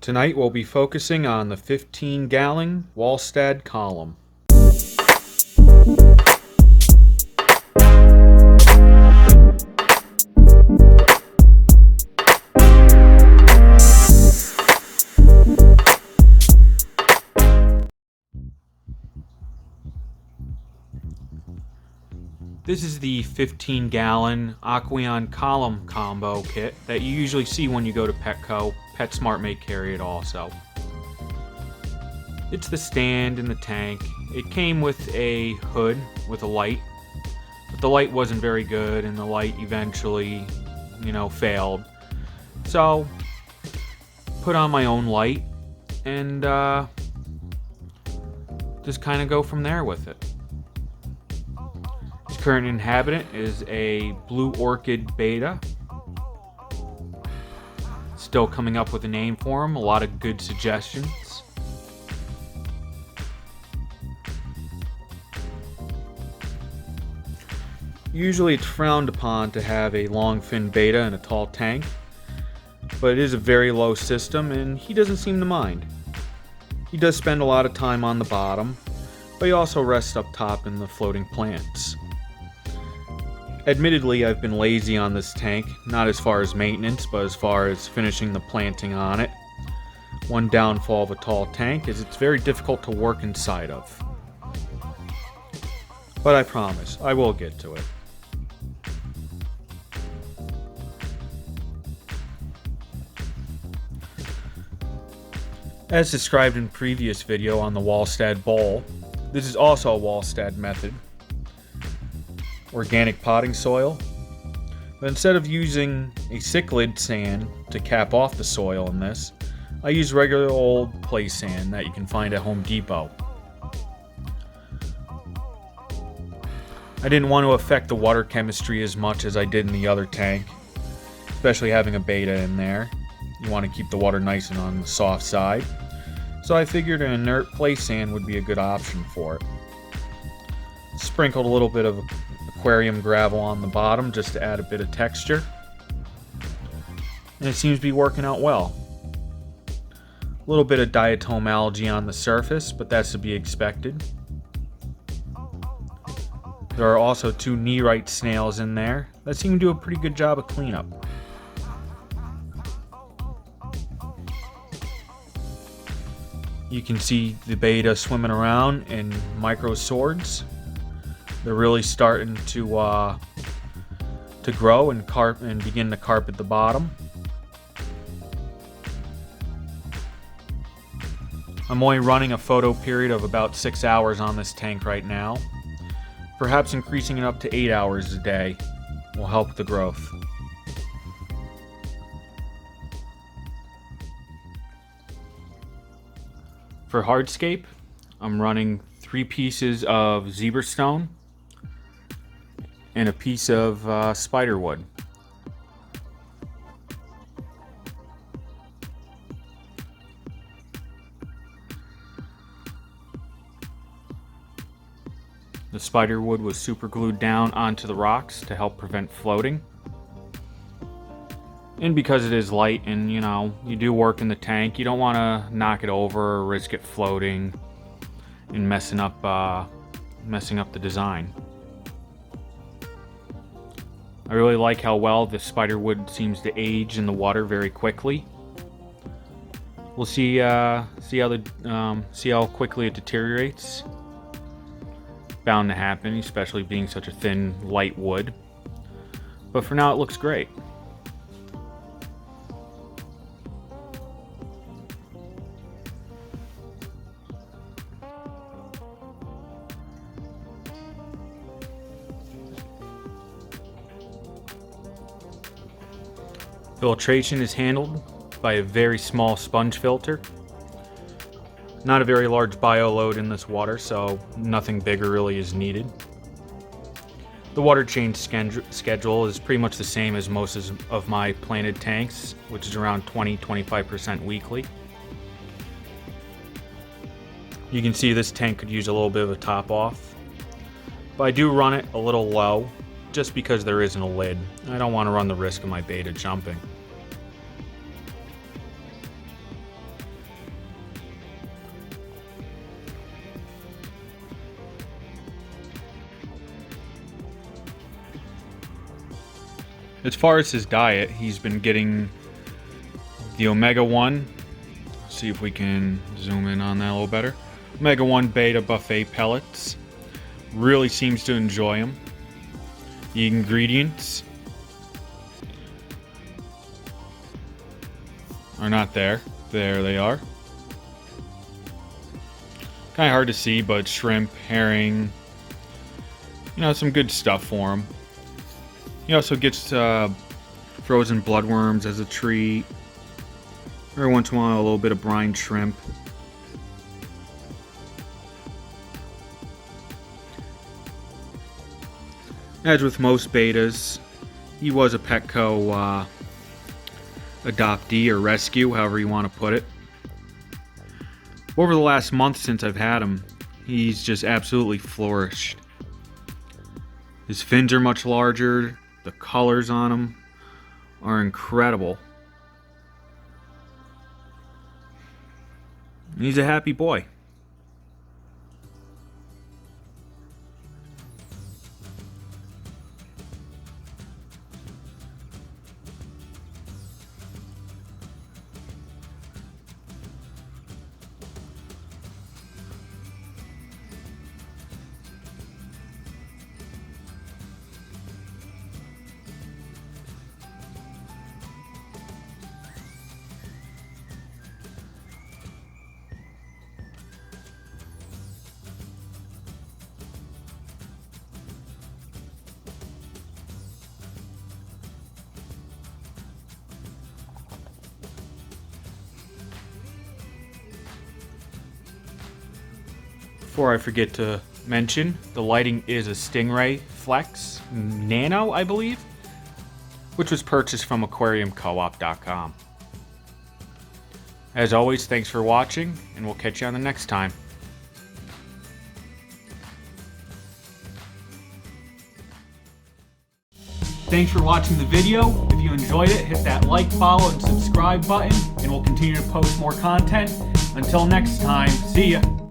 Tonight we'll be focusing on the 15-gallon Walstad Column. This is the 15-gallon Aqueon Column combo kit that you usually see when you go to Petco. PetSmart may carry it also. It's the stand and the tank. It came with a hood with a light, but the light wasn't very good and the light eventually, failed. So, put on my own light and just kind of go from there with it. Its current inhabitant is a blue orchid Betta. Still coming up with a name for him. A lot of good suggestions. Usually it's frowned upon to have a long fin Betta in a tall tank, but it is a very low system and he doesn't seem to mind. He does spend a lot of time on the bottom, but he also rests up top in the floating plants. Admittedly, I've been lazy on this tank, not as far as maintenance, but as far as finishing the planting on it. One downfall of a tall tank is it's very difficult to work inside of. But I promise, I will get to it. As described in previous video on the Walstad bowl, this is also a Walstad method. Organic potting soil, but instead of using a cichlid sand to cap off the soil in this, I use regular old play sand that you can find at Home Depot. I didn't want to affect the water chemistry as much as I did in the other tank, especially having a Betta in there. You want to keep the water nice and on the soft side, so I figured an inert play sand would be a good option for it. Sprinkled a little bit of aquarium gravel on the bottom just to add a bit of texture, and it seems to be working out well. A little bit of diatom algae on the surface, but that's to be expected. There are also 2 nearite snails in there that seem to do a pretty good job of cleanup. You can see the Betta swimming around in micro swords. They're really starting to grow and begin to carpet the bottom. I'm only running a photo period of about 6 hours on this tank right now. Perhaps increasing it up to 8 hours a day will help the growth. For hardscape, I'm running 3 pieces of zebra stone and a piece of spider wood. The spider wood was super glued down onto the rocks to help prevent floating. And because it is light and you do work in the tank, you don't want to knock it over or risk it floating and messing up the design. I really like how well the spider wood seems to age in the water very quickly. We'll see how quickly it deteriorates. Bound to happen, especially being such a thin, light wood. But for now, it looks great. Filtration is handled by a very small sponge filter. Not a very large bio load in this water, so nothing bigger really is needed. The water change schedule is pretty much the same as most of my planted tanks, which is around 20-25% weekly. You can see this tank could use a little bit of a top off, but I do run it a little low just because there isn't a lid. I don't want to run the risk of my Betta jumping. As far as his diet, he's been getting the omega-1. See if we can zoom in on that a little better. Omega-1 Betta buffet pellets. Really seems to enjoy them. The ingredients are not there. There they are. Kind of hard to see, but shrimp, herring, you know, some good stuff for him. He also gets frozen bloodworms as a treat. Every once in a while, a little bit of brined shrimp. As with most betas, he was a Petco adoptee or rescue, however you want to put it. Over the last month since I've had him, he's just absolutely flourished. His fins are much larger. The colors on him are incredible. He's a happy boy. Before I forget to mention, the lighting is a Stingray Flex Nano, I believe, which was purchased from aquariumcoop.com. As always, thanks for watching, and we'll catch you on the next time. Thanks for watching the video. If you enjoyed it, hit that like, follow, and subscribe button, and we'll continue to post more content. Until next time, see ya!